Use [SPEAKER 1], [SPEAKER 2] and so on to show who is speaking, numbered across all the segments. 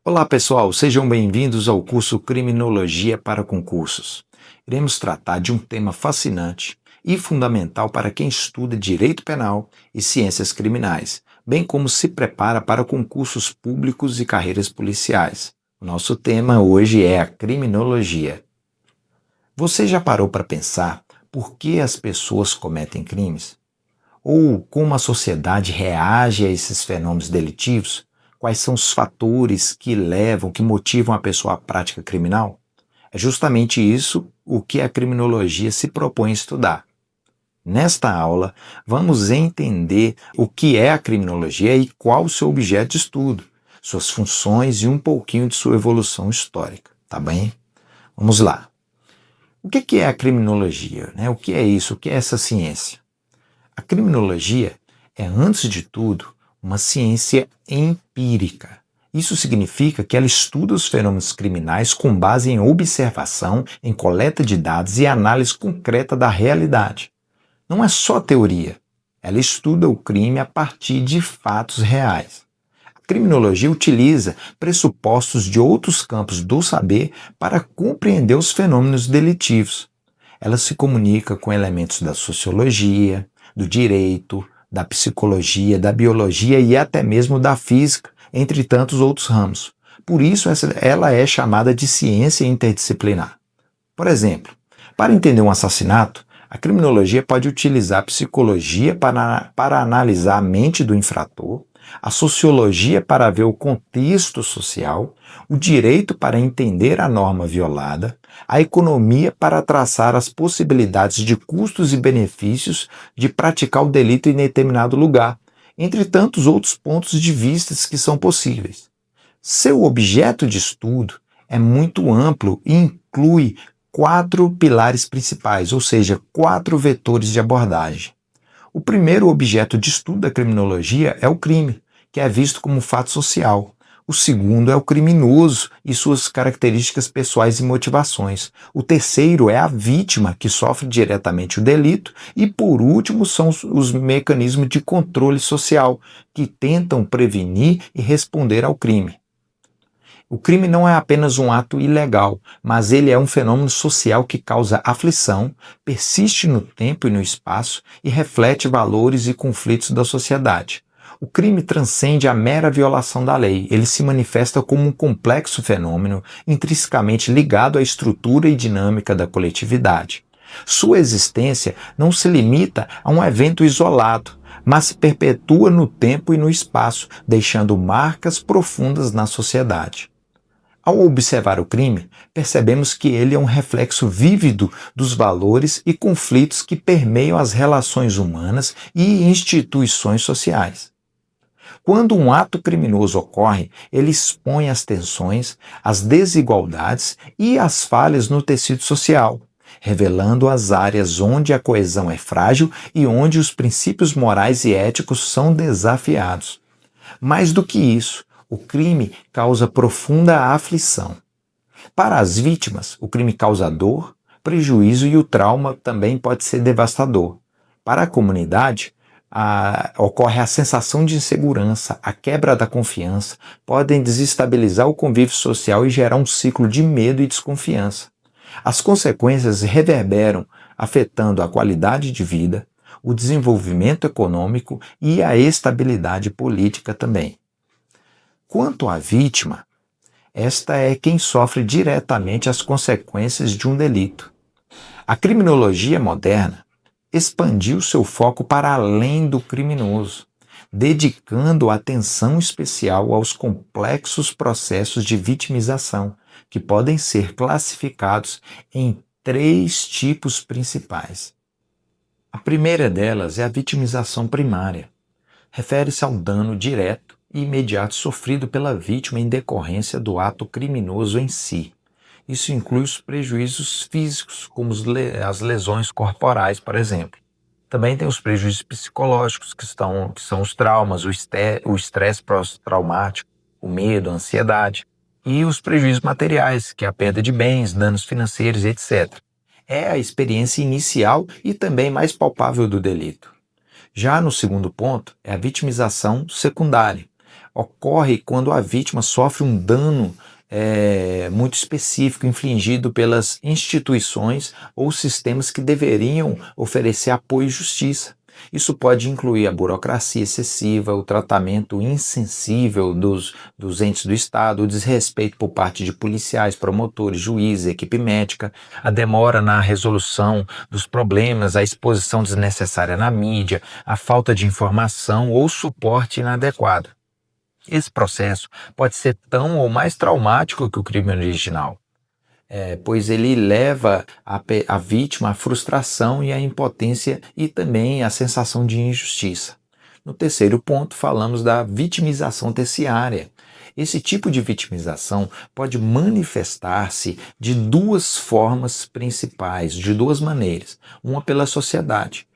[SPEAKER 1] Olá pessoal, sejam bem-vindos ao curso Criminologia para Concursos. Iremos tratar de um tema fascinante e fundamental para quem estuda Direito Penal e Ciências Criminais, bem como se prepara para concursos públicos e carreiras policiais. O nosso tema hoje é a criminologia. Você já parou para pensar por que as pessoas cometem crimes? Ou como a sociedade reage a esses fenômenos delitivos? Quais são os fatores que motivam a pessoa à prática criminal? É justamente isso o que a criminologia se propõe a estudar. Nesta aula, vamos entender o que é a criminologia e qual o seu objeto de estudo, suas funções e um pouquinho de sua evolução histórica, tá bem? Vamos lá. O que é a criminologia, né? O que é isso? O que é essa ciência? A criminologia é, antes de tudo, uma ciência empírica. Isso significa que ela estuda os fenômenos criminais com base em observação, em coleta de dados e análise concreta da realidade. Não é só teoria. Ela estuda o crime a partir de fatos reais. A criminologia utiliza pressupostos de outros campos do saber para compreender os fenômenos delitivos. Ela se comunica com elementos da sociologia, do direito, da psicologia, da biologia e até mesmo da física, entre tantos outros ramos. Por isso, ela é chamada de ciência interdisciplinar. Por exemplo, para entender um assassinato, a criminologia pode utilizar a psicologia para analisar a mente do infrator, a sociologia para ver o contexto social, o direito para entender a norma violada, a economia para traçar as possibilidades de custos e benefícios de praticar o delito em determinado lugar, entre tantos outros pontos de vista que são possíveis. Seu objeto de estudo é muito amplo e inclui 4 pilares principais, ou seja, 4 vetores de abordagem. O primeiro objeto de estudo da criminologia é o crime, que é visto como um fato social. O segundo é o criminoso e suas características pessoais e motivações. O terceiro é a vítima, que sofre diretamente o delito. E, por último, são os mecanismos de controle social, que tentam prevenir e responder ao crime. O crime não é apenas um ato ilegal, mas ele é um fenômeno social que causa aflição, persiste no tempo e no espaço e reflete valores e conflitos da sociedade. O crime transcende a mera violação da lei. Ele se manifesta como um complexo fenômeno intrinsecamente ligado à estrutura e dinâmica da coletividade. Sua existência não se limita a um evento isolado, mas se perpetua no tempo e no espaço, deixando marcas profundas na sociedade. Ao observar o crime, percebemos que ele é um reflexo vívido dos valores e conflitos que permeiam as relações humanas e instituições sociais. Quando um ato criminoso ocorre, ele expõe as tensões, as desigualdades e as falhas no tecido social, revelando as áreas onde a coesão é frágil e onde os princípios morais e éticos são desafiados. Mais do que isso, o crime causa profunda aflição. Para as vítimas, o crime causa dor, prejuízo e o trauma também pode ser devastador. Para a comunidade, ocorre a sensação de insegurança, a quebra da confiança, podem desestabilizar o convívio social e gerar um ciclo de medo e desconfiança. As consequências reverberam, afetando a qualidade de vida, o desenvolvimento econômico e a estabilidade política também. Quanto à vítima, esta é quem sofre diretamente as consequências de um delito. A criminologia moderna expandiu seu foco para além do criminoso, dedicando atenção especial aos complexos processos de vitimização, que podem ser classificados em 3 tipos principais. A primeira delas é a vitimização primária. Refere-se ao dano direto e imediato sofrido pela vítima em decorrência do ato criminoso em si. Isso inclui os prejuízos físicos, como as lesões corporais, por exemplo. Também tem os prejuízos psicológicos, que são os traumas, o estresse pós-traumático, o medo, a ansiedade. E os prejuízos materiais, que é a perda de bens, danos financeiros, etc. É a experiência inicial e também mais palpável do delito. Já no segundo ponto, é a vitimização secundária, ocorre quando a vítima sofre um dano muito específico infligido pelas instituições ou sistemas que deveriam oferecer apoio e justiça. Isso pode incluir a burocracia excessiva, o tratamento insensível dos entes do Estado, o desrespeito por parte de policiais, promotores, juízes, equipe médica, a demora na resolução dos problemas, a exposição desnecessária na mídia, a falta de informação ou suporte inadequado. Esse processo pode ser tão ou mais traumático que o crime original, pois ele leva a vítima à frustração e à impotência e também à sensação de injustiça. No terceiro ponto, falamos da vitimização terciária. Esse tipo de vitimização pode manifestar-se de duas formas principais, de duas maneiras. Uma pela sociedade,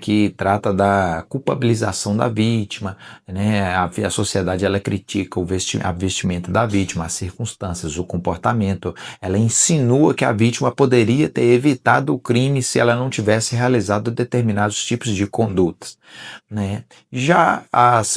[SPEAKER 1] que trata da culpabilização da vítima, a sociedade ela critica a vestimenta da vítima, as circunstâncias, o comportamento, ela insinua que a vítima poderia ter evitado o crime se ela não tivesse realizado determinados tipos de condutas. Já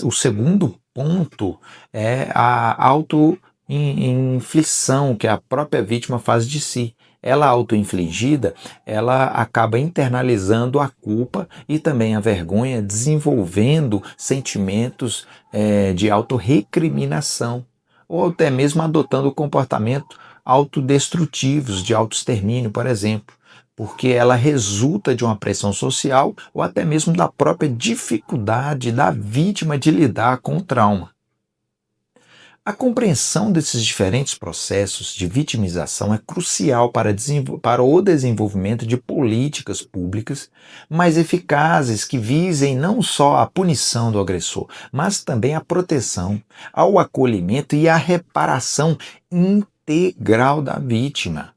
[SPEAKER 1] o segundo ponto é a autoinflição que a própria vítima faz de si. Ela autoinfligida, ela acaba internalizando a culpa e também a vergonha, desenvolvendo sentimentos de autorrecriminação, ou até mesmo adotando comportamento autodestrutivos, de autoextermínio, por exemplo, porque ela resulta de uma pressão social ou até mesmo da própria dificuldade da vítima de lidar com o trauma. A compreensão desses diferentes processos de vitimização é crucial para o desenvolvimento de políticas públicas mais eficazes que visem não só a punição do agressor, mas também a proteção, ao acolhimento e a reparação integral da vítima.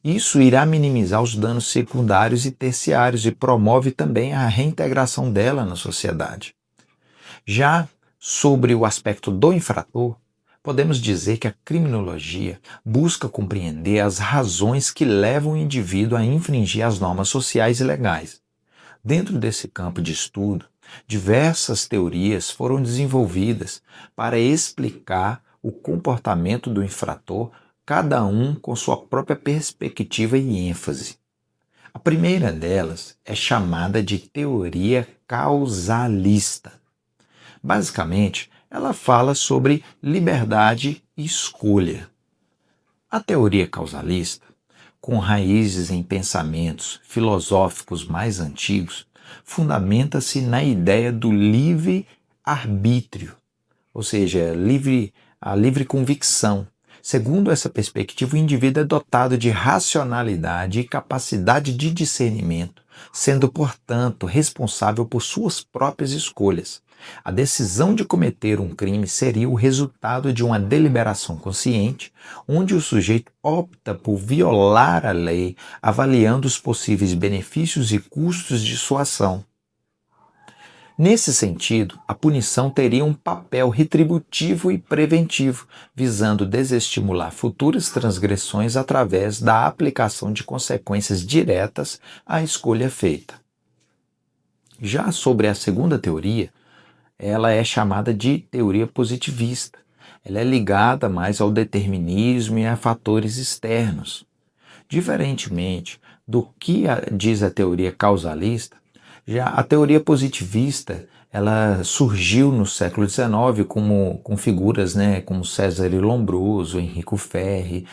[SPEAKER 1] Isso irá minimizar os danos secundários e terciários e promove também a reintegração dela na sociedade. Já sobre o aspecto do infrator, podemos dizer que a criminologia busca compreender as razões que levam o indivíduo a infringir as normas sociais e legais. Dentro desse campo de estudo, diversas teorias foram desenvolvidas para explicar o comportamento do infrator, cada um com sua própria perspectiva e ênfase. A primeira delas é chamada de teoria causalista. Basicamente, ela fala sobre liberdade e escolha. A teoria causalista, com raízes em pensamentos filosóficos mais antigos, fundamenta-se na ideia do livre-arbítrio, ou seja, a livre convicção. Segundo essa perspectiva, o indivíduo é dotado de racionalidade e capacidade de discernimento, sendo, portanto, responsável por suas próprias escolhas. A decisão de cometer um crime seria o resultado de uma deliberação consciente, onde o sujeito opta por violar a lei, avaliando os possíveis benefícios e custos de sua ação. Nesse sentido, a punição teria um papel retributivo e preventivo, visando desestimular futuras transgressões através da aplicação de consequências diretas à escolha feita. Já sobre a segunda teoria, ela é chamada de teoria positivista. Ela é ligada mais ao determinismo e a fatores externos. Diferentemente do que diz a teoria causalista, já a teoria positivista ela surgiu no século XIX com figuras como César Lombroso, Enrico Ferri,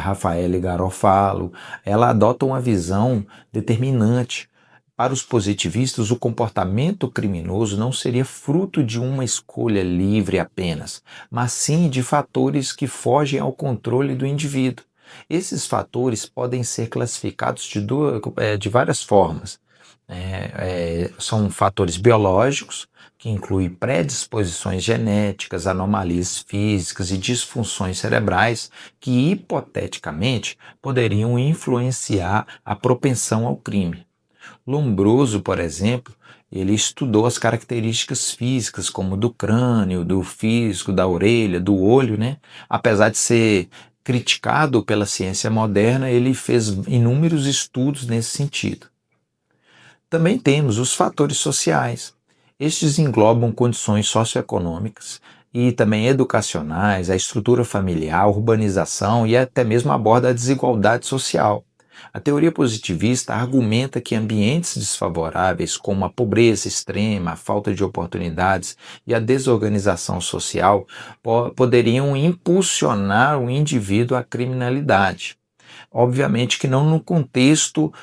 [SPEAKER 1] Raffaele Garofalo. Ela adota uma visão determinante. Para os positivistas, o comportamento criminoso não seria fruto de uma escolha livre apenas, mas sim de fatores que fogem ao controle do indivíduo. Esses fatores podem ser classificados de várias formas. São fatores biológicos, que incluem predisposições genéticas, anomalias físicas e disfunções cerebrais que, hipoteticamente, poderiam influenciar a propensão ao crime. Lombroso, por exemplo, ele estudou as características físicas, como do crânio, do físico, da orelha, do olho, Apesar de ser criticado pela ciência moderna, ele fez inúmeros estudos nesse sentido. Também temos os fatores sociais. Estes englobam condições socioeconômicas e também educacionais, a estrutura familiar, a urbanização e até mesmo aborda a desigualdade social. A teoria positivista argumenta que ambientes desfavoráveis, como a pobreza extrema, a falta de oportunidades e a desorganização social, poderiam impulsionar o indivíduo à criminalidade. Obviamente que não no contexto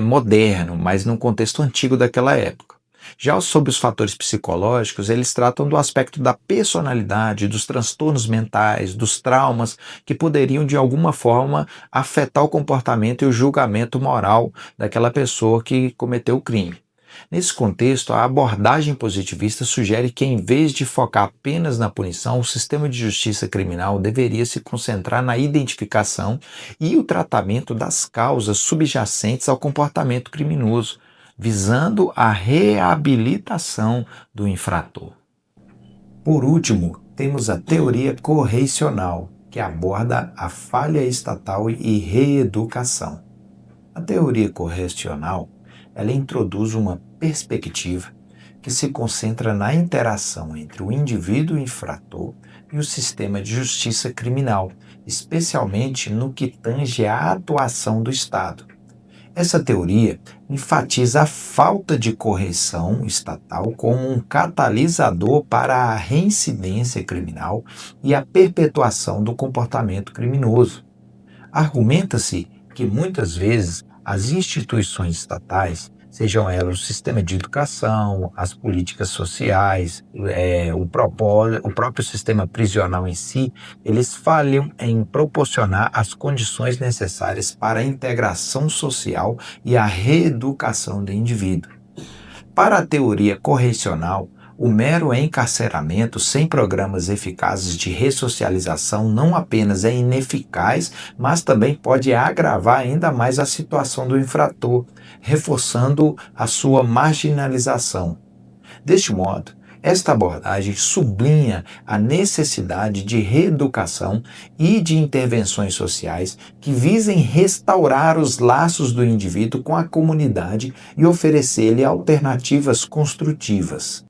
[SPEAKER 1] moderno, mas no contexto antigo daquela época. Já sobre os fatores psicológicos, eles tratam do aspecto da personalidade, dos transtornos mentais, dos traumas que poderiam de alguma forma afetar o comportamento e o julgamento moral daquela pessoa que cometeu o crime. Nesse contexto, a abordagem positivista sugere que, em vez de focar apenas na punição, o sistema de justiça criminal deveria se concentrar na identificação e o tratamento das causas subjacentes ao comportamento criminoso, visando a reabilitação do infrator. Por último, temos a teoria correicional, que aborda a falha estatal e reeducação. A teoria correicional, ela introduz uma perspectiva que se concentra na interação entre o indivíduo infrator e o sistema de justiça criminal, especialmente no que tange à atuação do Estado. Essa teoria enfatiza a falta de correção estatal como um catalisador para a reincidência criminal e a perpetuação do comportamento criminoso. Argumenta-se que muitas vezes as instituições estatais, sejam elas o sistema de educação, as políticas sociais, o próprio sistema prisional em si, eles falham em proporcionar as condições necessárias para a integração social e a reeducação do indivíduo. Para a teoria correcional, o mero encarceramento sem programas eficazes de ressocialização não apenas é ineficaz, mas também pode agravar ainda mais a situação do infrator, reforçando a sua marginalização. Deste modo, esta abordagem sublinha a necessidade de reeducação e de intervenções sociais que visem restaurar os laços do indivíduo com a comunidade e oferecer-lhe alternativas construtivas.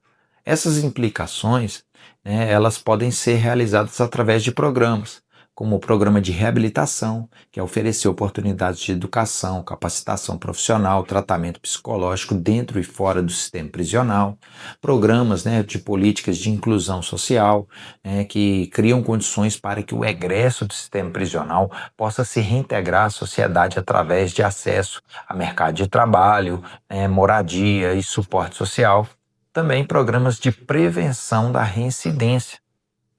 [SPEAKER 1] Essas implicações, elas podem ser realizadas através de programas, como o programa de reabilitação, que é oferecer oportunidades de educação, capacitação profissional, tratamento psicológico dentro e fora do sistema prisional, programas de políticas de inclusão social, que criam condições para que o egresso do sistema prisional possa se reintegrar à sociedade através de acesso a mercado de trabalho, moradia e suporte social. Também programas de prevenção da reincidência,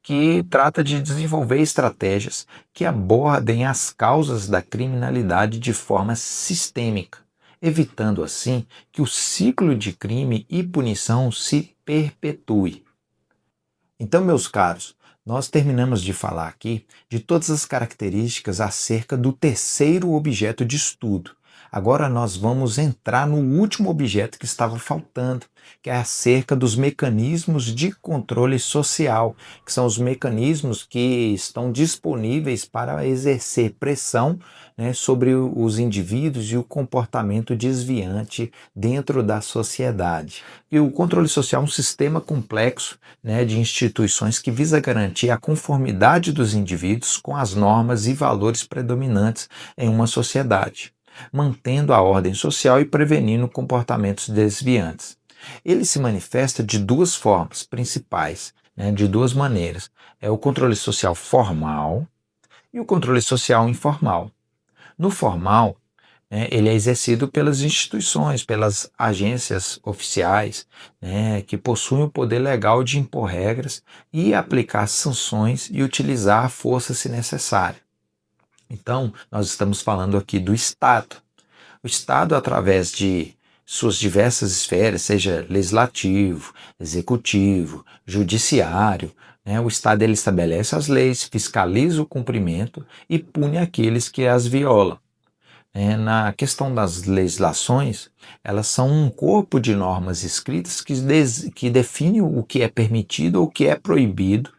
[SPEAKER 1] que trata de desenvolver estratégias que abordem as causas da criminalidade de forma sistêmica, evitando assim que o ciclo de crime e punição se perpetue. Então, meus caros, nós terminamos de falar aqui de todas as características acerca do terceiro objeto de estudo. Agora nós vamos entrar no último objeto que estava faltando, que é acerca dos mecanismos de controle social, que são os mecanismos que estão disponíveis para exercer pressão, sobre os indivíduos e o comportamento desviante dentro da sociedade. E o controle social é um sistema complexo, de instituições que visa garantir a conformidade dos indivíduos com as normas e valores predominantes em uma sociedade, mantendo a ordem social e prevenindo comportamentos desviantes. Ele se manifesta de duas formas principais, de duas maneiras. É o controle social formal e o controle social informal. No formal, ele é exercido pelas instituições, pelas agências oficiais, que possuem o poder legal de impor regras e aplicar sanções e utilizar a força se necessário. Então, nós estamos falando aqui do Estado. O Estado, através de suas diversas esferas, seja legislativo, executivo, judiciário, o Estado ele estabelece as leis, fiscaliza o cumprimento e pune aqueles que as violam. Na questão das legislações, elas são um corpo de normas escritas que define o que é permitido ou o que é proibido,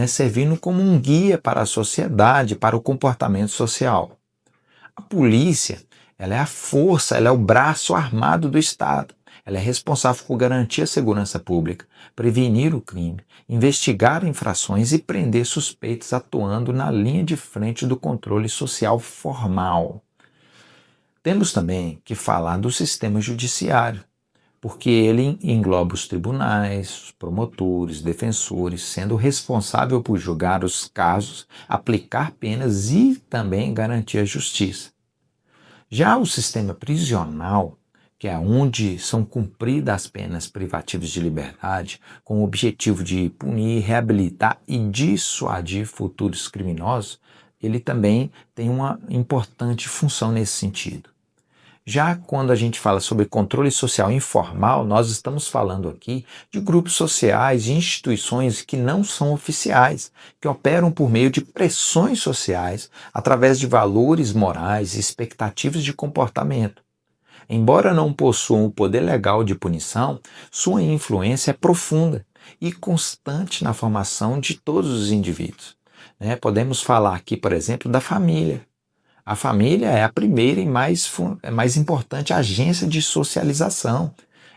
[SPEAKER 1] servindo como um guia para a sociedade, para o comportamento social. A polícia, ela é a força, ela é o braço armado do Estado. Ela é responsável por garantir a segurança pública, prevenir o crime, investigar infrações e prender suspeitos, atuando na linha de frente do controle social formal. Temos também que falar do sistema judiciário, porque ele engloba os tribunais, os promotores, defensores, sendo responsável por julgar os casos, aplicar penas e também garantir a justiça. Já o sistema prisional, que é onde são cumpridas as penas privativas de liberdade, com o objetivo de punir, reabilitar e dissuadir futuros criminosos, ele também tem uma importante função nesse sentido. Já quando a gente fala sobre controle social informal, nós estamos falando aqui de grupos sociais e instituições que não são oficiais, que operam por meio de pressões sociais, através de valores morais e expectativas de comportamento. Embora não possuam o poder legal de punição, sua influência é profunda e constante na formação de todos os indivíduos. Podemos falar aqui, por exemplo, da família. A família é a primeira e mais importante agência de socialização.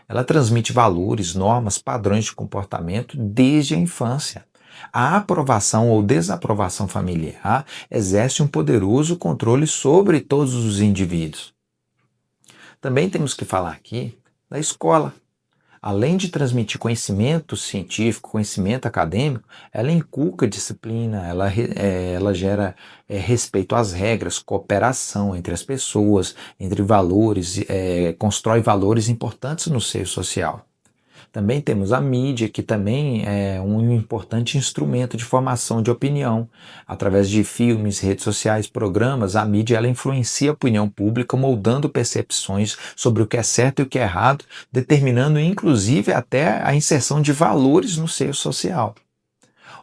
[SPEAKER 1] Ela transmite valores, normas, padrões de comportamento desde a infância. A aprovação ou desaprovação familiar exerce um poderoso controle sobre todos os indivíduos. Também temos que falar aqui da escola. Além de transmitir conhecimento científico, conhecimento acadêmico, ela inculca disciplina, ela gera respeito às regras, cooperação entre as pessoas, entre valores, constrói valores importantes no seio social. Também temos a mídia, que também é um importante instrumento de formação de opinião. Através de filmes, redes sociais, programas, a mídia ela influencia a opinião pública, moldando percepções sobre o que é certo e o que é errado, determinando inclusive até a inserção de valores no seio social.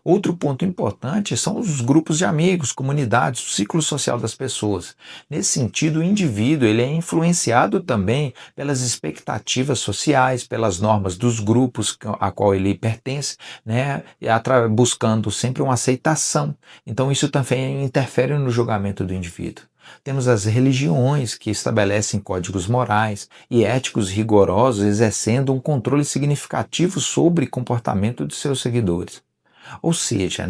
[SPEAKER 1] Outro ponto importante são os grupos de amigos, comunidades, o ciclo social das pessoas. Nesse sentido, o indivíduo ele é influenciado também pelas expectativas sociais, pelas normas dos grupos a qual ele pertence, buscando sempre uma aceitação. Então isso também interfere no julgamento do indivíduo. Temos as religiões, que estabelecem códigos morais e éticos rigorosos, exercendo um controle significativo sobre o comportamento de seus seguidores. Ou seja,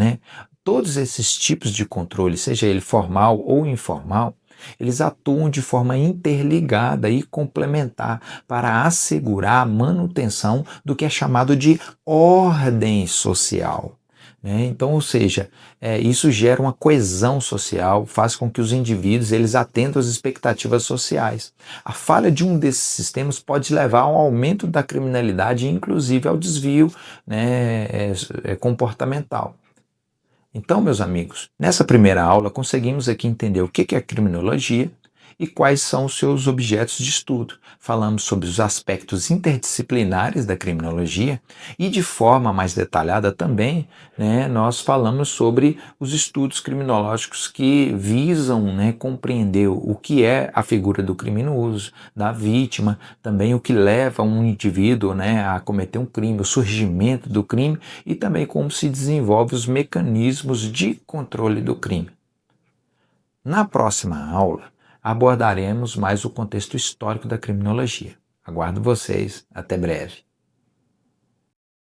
[SPEAKER 1] todos esses tipos de controle, seja ele formal ou informal, eles atuam de forma interligada e complementar para assegurar a manutenção do que é chamado de ordem social. Então, ou seja, isso gera uma coesão social, faz com que os indivíduos eles atendam às expectativas sociais. A falha de um desses sistemas pode levar ao aumento da criminalidade, inclusive ao desvio comportamental. Então, meus amigos, nessa primeira aula conseguimos aqui entender o que é a criminologia e quais são os seus objetos de estudo. Falamos sobre os aspectos interdisciplinares da criminologia e, de forma mais detalhada também, nós falamos sobre os estudos criminológicos que visam compreender o que é a figura do criminoso, da vítima, também o que leva um indivíduo a cometer um crime, o surgimento do crime e também como se desenvolvem os mecanismos de controle do crime. Na próxima aula, abordaremos mais o contexto histórico da criminologia. Aguardo vocês. Até breve.